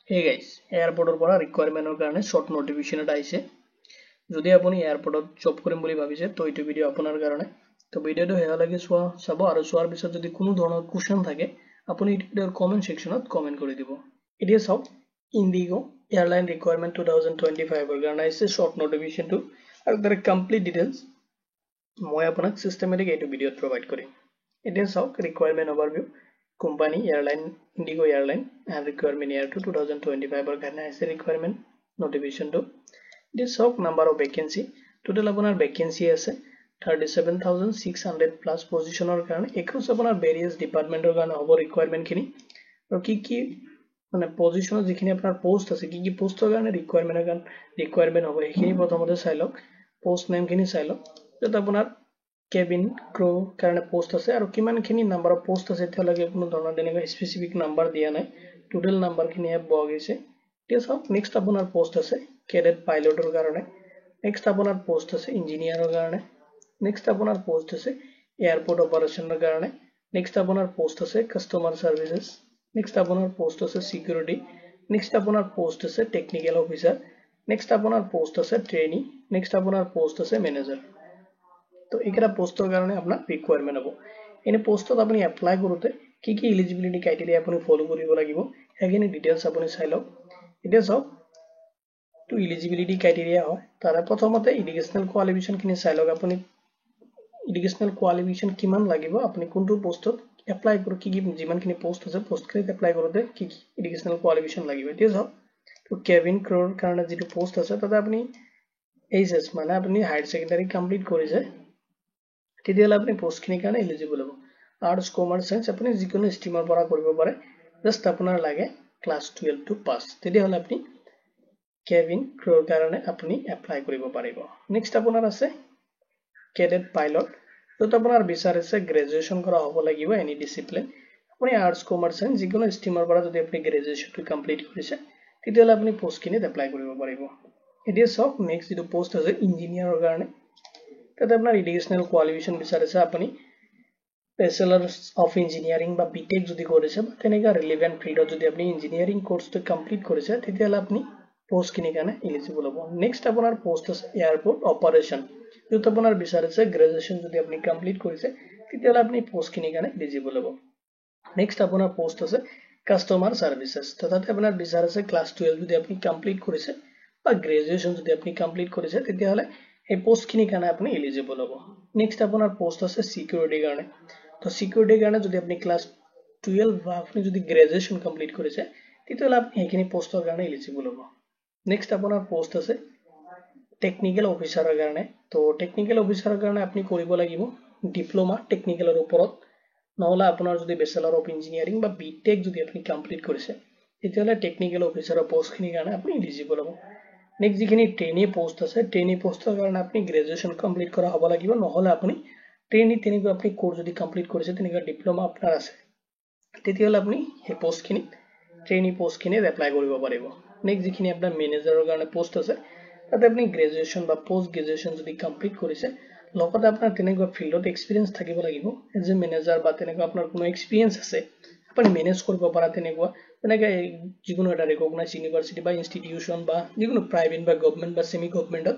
Hey guys, এয়াৰপোৰ্টৰ পৰা ৰিকুৱাৰমেন্টৰ কাৰণে short notification এটা আহিছে। যদি আপুনি এয়াৰপোৰ্টত জব কৰিম বুলি ভাবিছে তো এইটো ভিডিও আপোনাৰ কাৰণে। তো ভিডিওটো হেয়ালৈকে চাব আৰু চোৱাৰ পিছত যদি কোনো ধৰণৰ কোৱেশ্চন থাকে আপুনি এই ভিডিওৰ কমেন্ট সেকশনত কমেন্ট কৰি দিব। এতিয়া চাওক ইন্ডিগো এয়াৰলাইন ৰিকুৱাৰমেন্ট 2025 ৰ কাৰণে আহিছে শৰ্ট নোটিফিকেশনটো আৰু তাৰ কমপ্লিট ডিটেইলছ মই আপোনাক সিস্টেমেটিক এইটো ভিডিওত প্ৰভাইড কৰিম। এতিয়া চাওক requirement ওভাৰভিউ Company airline Indigo airline and requirement year to 2025 or karna aise requirement notification to this of number of vacancy total apunar vacancy ase 37600 plus position or karone across apunar various department or karone hobo requirement khini aru ki mane position jikhini apunar post ase ki post or karone requirement hobo ekhini prothomote sai lok post name khini sai lok jot apunar cabin crew karone post ase aru kiman khini number of post ase etya lage kono dhoroner denega specific number diya nai total number khini app bogise tes of next apunar post ase cadet pilot or karone next apunar post ase engineer or karone next apunar post ase airport operation or karone next apunar post ase customer services next apunar post ase security next apunar post ase technical officer next apunar post ase trainee next apunar post ase manager তো এইকেইটা পোষ্টৰ কাৰণে আপোনাৰ requirement হ'ব এনে পোষ্টত আপুনি apply কৰোতে কি এলিজিবিলিটি ক্ৰাইটেৰিয়া আপুনি ফলো কৰিব লাগিব হেগিনি ডিটেইলছ আপুনি চাই লওক এতিয়া চাওক টু এলিজিবিলিটি ক্ৰাইটেৰিয়া হয় তাৰ প্ৰথমতে এডুকেশনাল কোৱালিফিকেশন খিনি চাই লওক আপুনি এডুকেশনাল কোৱালিফিকেশন কিমান লাগিব আপুনি কোনটো পোষ্টত এপ্লাই কৰিব কি যিমানখিনি পোষ্ট আছে পোষ্টখিনিত এপ্লাই কৰোতে কি এডুকেশনাল কোৱালিফিকেশন লাগিব এতিয়া চাওক তো কেবিন ক্ৰুৰ কাৰণে যেটো পোষ্ট আছে তাতে আপুনি এইচএস মানে আপুনি হায়াৰ সেকেন্ডাৰী কমপ্লিট কৰিছে তেতিয়ালে আপুনি পোষ্ট খিনি কাৰণে এলিজিবল হ'ব আৰ্টস কমাৰ্চ সায়েন্স আপুনি যিকোনো ষ্ট্ৰীমৰ পৰা কৰিব পাৰে জাস্ট আপোনাৰ লাগে ক্লাস 12 টু পাস তেতিয়ালে আপুনি কেবিন ক্ৰুৰ কাৰণে আপুনি এপ্লাই কৰিব পাৰিব নেক্সট আপোনাৰ আছে কেডেট পাইলট তো আপোনাৰ বিচাৰিছে গ্ৰেজুৱেচন কৰা হ'ব লাগিব এনি ডিসিপ্লিন আপুনি আৰ্টস কমাৰ্চ সায়েন্স যিকোনো ষ্ট্ৰীমৰ পৰা যদি আপুনি গ্ৰেজুৱেচনটো কমপ্লিট কৰিছে তেতিয়ালে আপুনি পোষ্ট খিনি এপ্লাই কৰিব পাৰিব এতিয়া সব নেক্সট যেটো পোষ্ট আছে ইঞ্জিনিয়াৰৰ কাৰণে তাতে আপোনাৰ এডুকেশনাল কোৱালিফিকেশন বিচাৰিছে আপুনি ব্যাচেলাৰ্স অফ ইঞ্জিনিয়াৰিং বা বিটেক যদি কৰিছে বা তেনেকা ৰিলেভেন্ট ফিল্ডত যদি আপুনি ইঞ্জিনিয়াৰিং কোৰ্সটো কমপ্লিট কৰিছে তেতিয়ালে আপুনি পোষ্ট খিনি কাৰণে এলিজিবল হ'ব নেক্সট আপোনাৰ পোষ্ট আছে এয়াৰপোৰ্ট অপাৰেশন যত আপোনাৰ বিচাৰিছে গ্ৰেজুৱেচন যদি আপুনি কমপ্লিট কৰিছে তেতিয়ালে আপুনি পোষ্ট খিনি কাৰণে এলিজিবল হ'ব নেক্সট আপোনাৰ পোষ্ট আছে কাস্টমাৰ সাৰ্ভিসেস তাতে আপোনাৰ বিচাৰিছে ক্লাস 12 যদি আপুনি কমপ্লিট কৰিছে বা গ্ৰেজুৱেচন যদি আপুনি কমপ্লিট কৰিছে তেতিয়ালে এই পোষ্ট খিনি কাৰণে আপুনি এলিজিবল হ'ব নেক্সট আপোনাৰ পোষ্ট আছে সিকিউৰিটি কাৰণে তো সিকিউৰিটি কাৰণে যদি আপুনি ক্লাস 12 বা আপুনি যদি গ্ৰেজুৱেচন কমপ্লিট কৰিছে তেতিয়ালে আপুনি এইখিনি পোষ্টৰ কাৰণে এলিজিবল হ'ব নেক্সট আপোনাৰ পোষ্ট আছে টেকনিক্যাল অফিচাৰৰ কাৰণে তো টেকনিক্যাল অফিচাৰৰ কাৰণে আপুনি কৰিব লাগিব ডিপ্লোমা টেকনিক্যালৰ ওপৰত নহলে আপোনাৰ যদি ব্যাচেলাৰ অফ ইঞ্জিনিয়াৰিং বা বিটেক যদি আপুনি কমপ্লিট কৰিছে তেতিয়ালে টেকনিক্যাল অফিচাৰৰ পোষ্ট খিনি কাৰণে আপুনি এলিজিবল হ'ব নেক্সট যিখিনি ট্ৰেইনি পোষ্ট আছে ট্ৰেইনি পোষ্টৰ কাৰণে আপুনি গ্ৰেজুৱেচন কমপ্লিট কৰা হ'ব লাগিব নহলে আপুনি ট্ৰেইনি তেনেকৈ আপুনি কোৰ্স যদি কমপ্লিট কৰিছে তেনেকৈ ডিপ্লোমা আপোনাৰ আছে তেতিয়ালে আপুনি এই পোষ্ট খিনি ট্ৰেইনি পোষ্ট খিনি এপ্লাই কৰিব পাৰিব নেক্সট যিখিনি আপোনাৰ মেনেজাৰৰ কাৰণে পোষ্ট আছে তাতে আপুনি গ্ৰেজুৱেচন বা পোষ্ট গ্ৰেজুৱেচন যদি কমপ্লিট কৰিছে লগতে আপোনাৰ তেনেকুৱা ফিল্ডত এক্সপেৰিয়েন্স থাকিব লাগিব এজ এ মেনেজাৰ বা তেনেকুৱা আপোনাৰ কোনো এক্সপেৰিয়েন্স আছে আপুনি মেনেজ কৰিব পৰা তেনেকুৱা তেনেকৈ যিকোনো এটা ৰিকগনাইজ ইউনিভাৰ্সিটি বা ইনষ্টিটিউশন বা যিকোনো প্ৰাইভেট বা গভৰ্ণমেন্ট বা সেমি গভৰ্ণমেন্টত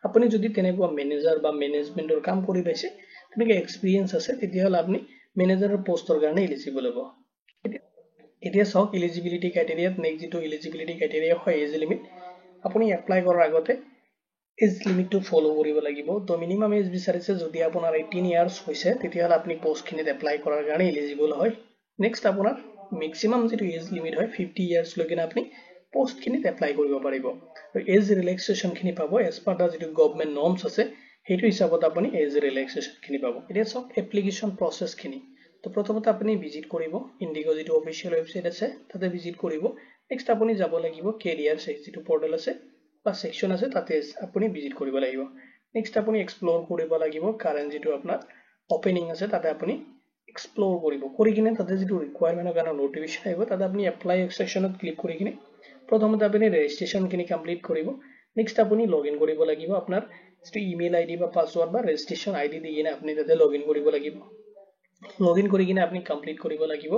আপুনি যদি তেনেকুৱা মেনেজাৰ বা মেনেজমেন্টৰ কাম কৰি পাইছে তেনেকৈ এক্সপেৰিয়েন্স আছে তেতিয়ালে আপুনি মেনেজাৰৰ পোষ্টৰ কাৰণে এলিজিবল হ'ব এতিয়া চাওক এলিজিবিলিটি ক্ৰাইটেৰিয়াত নেক্সট যেটো এলিজিবিলিটি ক্ৰাইটেৰিয়া হয় এজ লিমিট আপুনি এপ্লাই কৰাৰ আগতে এজ লিমিটটো ফলো কৰিব লাগিব তো মিনিমাম এজ বিচাৰিছে যদি আপোনাৰ 18 ইয়াৰ্স হৈছে তেতিয়ালে আপুনি পোষ্ট খিনিত এপ্লাই কৰাৰ কাৰণে এলিজিবল হয় নেক্সট আপোনাৰ ম্যাক্সিমাম যেটো এজ লিমিট হয় 50 ইয়াৰ্স লৈকে আপুনি পোষ্ট খিনিত এপ্লাই কৰিব পাৰিব আৰু এজ ৰিলেক্সেশন খিনি পাব এজ পাৰ দা যেটো গভৰ্ণমেন্ট নৰ্মছ আছে হেতু হিচাপত আপুনি এজ ৰিলেক্সেশন খিনি পাব এতিয়া সব এপ্লিকেশন প্ৰসেস খিনি তো প্ৰথমতে আপুনি ভিজিট কৰিব ইন্ডিগো যেটো অফিশিয়াল ওয়েবসাইট আছে তাতে ভিজিট কৰিব নেক্সট আপুনি যাব লাগিব কেৰিয়াৰ যেটো পোৰ্টাল আছে বা সেকশন আছে তাতে আপুনি ভিজিট কৰিব লাগিব নেক্সট আপুনি এক্সপ্লোৰ কৰিব লাগিব কাৰেন্ট যেটো আপোনাৰ ওপেনিং আছে তাতে আপুনি এক্সপ্লোৰ কৰিব কৰি কিনে তাতে যেটো ৰিকুৱাৰমেন্টৰ কাৰণে নোটিফিকেশন আহিব তাতে আপুনি এপ্লাই সেকশনত ক্লিক কৰি কিনে প্ৰথমতে আপুনি ৰেজিষ্ট্ৰেচন খিনি কমপ্লিট কৰিব নেক্সট আপুনি লগইন কৰিব লাগিব আপোনাৰ যেটো ইমেইল আইডি বা পাসওয়াৰ্ড বা ৰেজিষ্ট্ৰেচন আইডি দি কিনে আপুনি তাতে লগইন কৰিব লাগিব লগইন কৰি কিনে আপুনি কমপ্লিট কৰিব লাগিব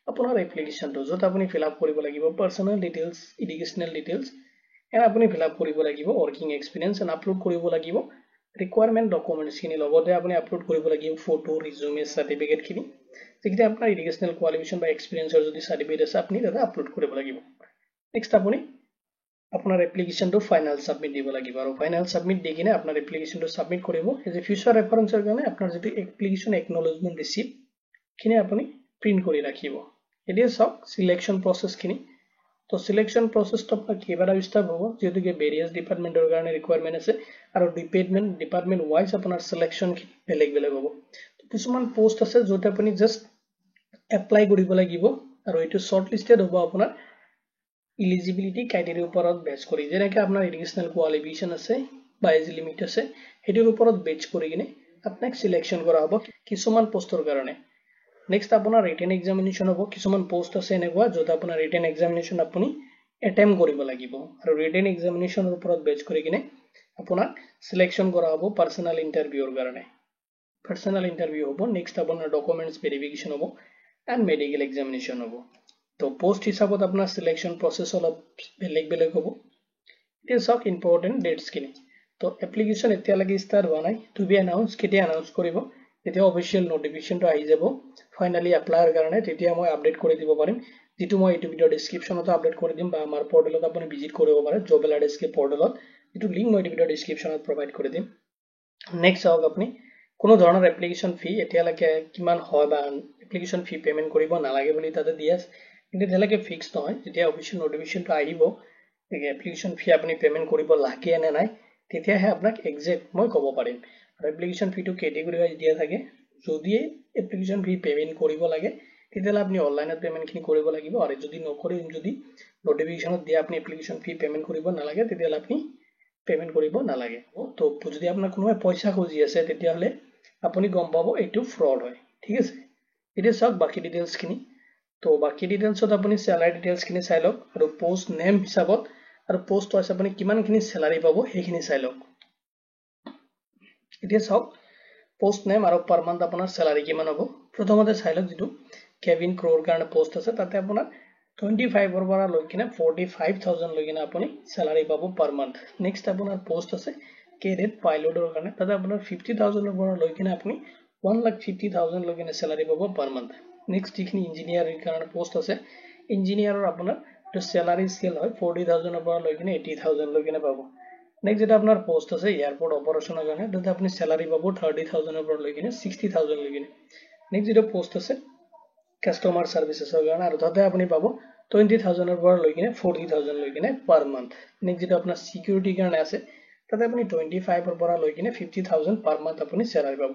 আপোনাৰ এপ্লিকেশ্যনটো য'ত আপুনি ফিল আপ কৰিব লাগিব personal details educational details and আপুনি ফিল আপ কৰিব লাগিব ৱৰ্কিং এক্সপিৰিয়েঞ্চ এণ্ড আপলোড কৰিব লাগিব ৰিকুৱাৰমেণ্ট ডকুমেণ্টছখিনি লগতে আপুনি আপলোড কৰিব লাগিব ফটো ৰিজুমে চাৰ্টিফিকেটখিনি যিখিনি আপোনাৰ এডুকেশ্যনেল কোৱালিফিকেশ্যন বা এক্সপিৰিয়েঞ্চৰ যদি চাৰ্টিফিকেট আছে আপুনি তাতে আপলোড কৰিব লাগিব নেক্সট আপুনি আপোনাৰ এপ্লিকেশ্যনটো ফাইনেল সাবমিট দিব লাগিব আৰু ফাইনেল সাবমিট দি কিনে আপোনাৰ এপ্লিকেশ্যনটো সাবমিট কৰিব এজ এ ফিউচাৰ ৰেফাৰেন্সৰ কাৰণে আপোনাৰ যিটো এপ্লিকেশ্যন একনলেজমেণ্ট ৰিচিপ্ট খিনি আপুনি প্ৰিন্ট কৰি ৰাখিব এতিয়া চাওক সিলেকশ্যন প্ৰসেছখিনি তো সিলেকশ্যন প্ৰসেছটো আপোনাৰ কেইবাটা ষ্টেপ হ'ব যেহেতুকে ভেৰিয়াছ ডিপাৰ্টমেণ্টৰ কাৰণে ৰিকুৱাৰমেণ্ট আছে আৰু ডিপাৰ্টমেণ্ট ৱাইজ আপোনাৰ সিলেকশ্যনখিনি বেলেগ বেলেগ হ'ব তো কিছুমান পোষ্ট আছে য'ত আপুনি জাষ্ট এপ্লাই কৰিব লাগিব আৰু এইটো শৰ্ট লিষ্টেড হ'ব আপোনাৰ ইলিজিবিলিটি ক্ৰাইটেৰিয়াৰ ওপৰত বেছ কৰি যেনেকৈ আপোনাৰ এডুকেশ্যনেল কোৱালিফিকেশ্যন আছে বা এজ লিমিট আছে সেইটোৰ ওপৰত বেছ কৰি কিনে আপোনাক সিলেকশ্যন কৰা হ'ব কিছুমান পোষ্টৰ কাৰণে নেক্সট আপোনাৰ ৰিটেন এক্সামিনেশ্যন হ'ব কিছুমান পোষ্ট আছে এনেকুৱা য'ত আপোনাৰ ৰিটেন এক্সামিনেশ্যন আপুনি এটেম্প কৰিব লাগিব আৰু ৰিটেন এক্সামিনেশ্যনৰ ওপৰত বেছ কৰি কিনে আপোনাক সিলেকশ্যন কৰা হ'ব পাৰ্চনেল ইণ্টাৰভিউৰ কাৰণে পাৰ্চনেল ইণ্টাৰভিউ হ'ব নেক্সট আপোনাৰ ডকুমেণ্টছ ভেৰিফিকেশ্যন হ'ব এণ্ড মেডিকেল এক্সামিনেশ্যন হ'ব তো পোষ্ট হিসাবত আপোনাৰ সিলেকশ্যন প্ৰসেছ অলপ বেলেগ হ'ব এতিয়া চাওক ইম্পৰ্টেণ্ট ডেটছখিনি তো এপ্লিকেশ্যন এতিয়ালৈকে ষ্টাৰ্ট হোৱা নাই টু বি এনাউন্স কেতিয়া এনাউন্স কৰিব যেতিয়া অফিচিয়েল নোটিফিকেশ্যনটো আহি যাব ফাইনালি এপ্লাইৰ কাৰণে তেতিয়া মই আপডেট কৰি দিব পাৰিম যেটো মই এইটো ভিডিও ডেসক্ৰিপচনতো আপডেট কৰি দিম বা আমাৰ পৰ্টেলত আপুনি ভিজিট কৰিব পাৰে জব এলআৰএছকে পৰ্টেলত যেটো লিংক মই ভিডিও ডেসক্ৰিপচনত প্ৰভাইড কৰি দিম নেক্সট চাওক আপুনি কোনো ধৰণৰ এপ্লিকেশ্যন ফি এতিয়ালৈকে কিমান হয় বা এপ্লিকেশ্যন ফি পেমেন্ট কৰিব নালাগে বুলি তাতে দিয়া আছে কিন্তু এতিয়ালৈকে ফিক্স নহয় যেতিয়া অফিচিয়েল নোটিফিকেশ্যনটো আহিব এপ্লিকেশ্যন ফি আপুনি পেমেন্ট কৰিব লাগে নে নাই তেতিয়াহে আপোনাক এক্সাক্ট মই ক'ব পাৰিম আৰু এপ্লিকেশ্যন ফিটো কেটেগৰী ৱাইজ দিয়া থাকে যদি এপ্লিকেশ্যন ফি পেমেন্ট কৰিব লাগে তেতিয়ালে আপুনি অনলাইনত পেমেন্টখিনি কৰিব লাগিব আৰু যদি নকৰি যদি নোটিফিকেশ্যনত দিয়া আপুনি এপ্লিকেশ্যন ফি পেমেন্ট কৰিব নালাগে তেতিয়ালে আপুনি পেমেন্ট কৰিব নালাগে তো যদি আপোনাৰ কোনোবাই পইচা খুজি আছে তেতিয়ালে আপুনি গম পাব এইটো ফ্ৰড হয় ঠিক আছে এতিয়া চাওক বাকি ডিটেইলছখিনি তো বাকি ডিটেইলছত আপুনি স্যালাৰি ডিটেইলছখিনি চাই লওক আৰু পোষ্ট নেম হিচাপত আৰু পোষ্ট ৱাইজ আপুনি কিমানখিনি স্যালাৰি পাব সেইখিনি চাই লওক এতিয়া চাওক পোষ্ট নেম আৰু পাৰ মান্থ আপোনাৰ স্যালাৰি কিমান হ'ব প্ৰথমতে চাই লওক যেটো কেবিন ক্ৰোৰ কাৰণে পোষ্ট আছে তাতে আপোনাৰ 25 ৰ পৰা লৈ কিনে 45000 লৈ কিনে আপুনি স্যালাৰি পাব পাৰ মান্থ নেক্সট আপোনাৰ পোষ্ট আছে কেডেট পাইলটৰ কাৰণে তাতে আপোনাৰ 50000 ৰ পৰা লৈ কিনে আপুনি 150000 লৈ কিনে স্যালাৰি পাব পাৰ মান্থ নেক্সট যিখিনি ইঞ্জিনিয়াৰিং কাৰণে পোষ্ট আছে ইঞ্জিনিয়াৰৰ আপোনাৰ তো স্যালাৰি স্কেল হয় 40000 ৰ পৰা লৈ কিনে 80000 লৈ কিনে পাব নেক্সট যেটা আপোনাৰ পোষ্ট আছে এয়াৰপোৰ্ট অপাৰেশনৰ কাৰণে তাতে আপুনি স্যালাৰি পাব 30000 ৰ পৰা লৈ কিনে 60000 লৈ কিনে নেক্সট যেটা পোষ্ট আছে কাস্টমাৰ সাৰ্ভিসেছৰ কাৰণে আৰু তাতে আপুনি পাব 20000 ৰ পৰা লৈ কিনে 40000 লৈ কিনে পাৰ মান্থ নেক্সট যেটা আপোনাৰ সিকিউৰিটি কাৰণে আছে তাতে আপুনি 25 ৰ পৰা লৈ কিনে 50000 পাৰ মান্থ আপুনি স্যালাৰি পাব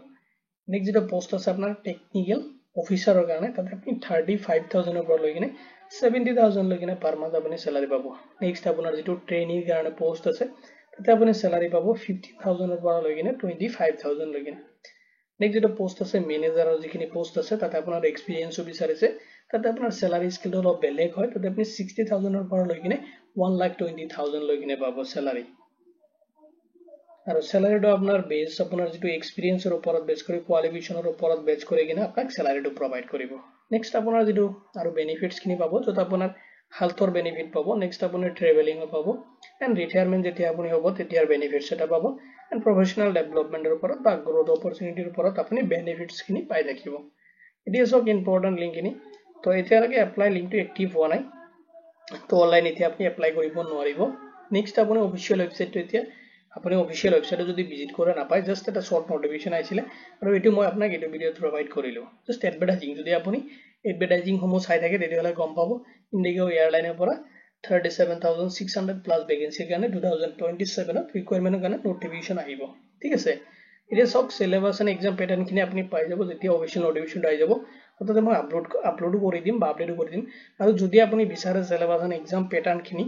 নেক্সট যেটা পোষ্ট আছে আপোনাৰ টেকনিক্যাল অফিচাৰৰ কাৰণে তাতে আপুনি 35000 ৰ পৰা লৈ কিনে 70000 লৈ কিনে পাৰ মান্থ আপুনি স্যালাৰি পাব নেক্সট আপোনাৰ যেটো ট্ৰেইনিৰ কাৰণে পোষ্ট আছে তাতে আপুনি স্যালাৰি পাব 50000 ৰ পৰা লৈ কিনে 25000 লৈ কিনে নেক্সট যেটা পোষ্ট আছে মেনেজাৰৰ যিখিনি পোষ্ট আছে তাতে আপোনাৰ এক্সপেৰিয়েন্সও বিচাৰিছে তাতে আপোনাৰ স্যালাৰি স্কেলটো অলপ বেলেগ হয় তাতে আপুনি 60000 ৰ পৰা লৈ কিনে 120000 লৈ কিনে পাব স্যালাৰি আৰু স্যালাৰিটো আপোনাৰ বেছ আপোনাৰ যেটো এক্সপেৰিয়েন্সৰ ওপৰত বেছ কৰি কোৱালিফিকেশ্যনৰ ওপৰত বেছ কৰি কিনে আপোনাক স্যালাৰিটো প্ৰভাইড কৰিব নেক্সট আপোনাৰ যেটো আৰু বেনিফিটছখিনি পাব যত আপোনাৰ হেল্থৰ বেনিফিট পাব নেক্সট আপুনি ট্ৰেভেলিংও পাব এণ্ড ৰিটায়াৰমেন্ট যেতিয়া আপুনি হ'ব তেতিয়াৰ বেনিফিটছ এটা পাব এণ্ড প্ৰফেশনাল ডেভেলপমেন্টৰ ওপৰত বা গ্ৰোথ অপৰচুনিটিৰ ওপৰত আপুনি বেনিফিটছখিনি পাই থাকিব এতিয়া সব ইম্পৰ্টেন্ট লিংকখিনি তো এতিয়ালৈকে এপ্লাই লিংকটো এক্টিভ হোৱা নাই তো অনলাইন এতিয়া আপুনি এপ্লাই কৰিব নোৱাৰিব নেক্সট আপুনি অফিচিয়েল ৱেবছাইটটো এতিয়া আপুনি অফিচিয়েল ৱেবছাইটত যদি ভিজিট কৰে নাপায় জাস্ট এটা শৰ্ট নোটিফিকেশ্যন আহিছিলে আৰু এটো মই আপোনাক এটো ভিডিওত প্ৰভাইড কৰিলো জাস্ট এডভাৰটাইজিং যদি আপুনি এডভাৰটাইজিং সমূহ চাই থাকে তেতিয়াহলে গম পাব ইণ্ডিগো এয়াৰলাইনৰ পৰা 37600 প্লাস ভ্যাকেন্সিৰ কাৰণে 2027 ত ৰিকুৱাৰমেন্টৰ কাৰণে নোটিফিকেশ্যন আহিব ঠিক আছে এতিয়া সব সিলেবাস এণ্ড এক্সাম প্যাটাৰ্নখিনি আপুনি পাই যাব যেতিয়া অফিচিয়েল নোটিফিকেশ্যন আহি যাব তাতে মই আপলোডো কৰি দিম বা আপডেটো কৰি দিম আৰু যদি আপুনি বিচাৰে সিলেবাস এণ্ড এক্সাম প্যাটাৰ্নখিনি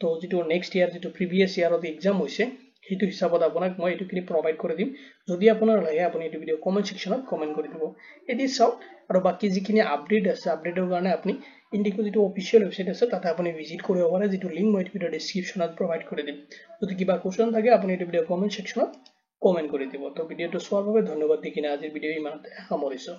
তো যেটো নেক্সট ইয়াৰ যেটো প্ৰিভিয়াস ইয়াৰত এক্সাম হৈছে সেইটো হিসাবত আপোনাক মই এটোখিনি প্ৰভাইড কৰি দিম যদি আপোনাৰ লাগে আপুনি এটো ভিডিও কমেন্ট সেকশনত কমেন্ট কৰি দিব এটি চাওক আৰু বাকি যিখিনি আপডেট আছে আপডেটৰ কাৰণে আপুনি ইণ্ডিগো যেটো অফিচিয়েল ৱেবছাইট আছে তাতে আপুনি ভিজিট কৰিব পাৰে যেটো লিংক মই ভিডিও ডেসক্ৰিপচনত প্ৰভাইড কৰি দিম যদি কিবা কোৱেশ্চন থাকে আপুনি এটো ভিডিও কমেন্ট সেকশনত কমেন্ট কৰি দিব তো ভিডিওটো চোৱাৰ বাবে ধন্যবাদ দি কিনে আজিৰ ভিডিও ইমানতে সামৰিছো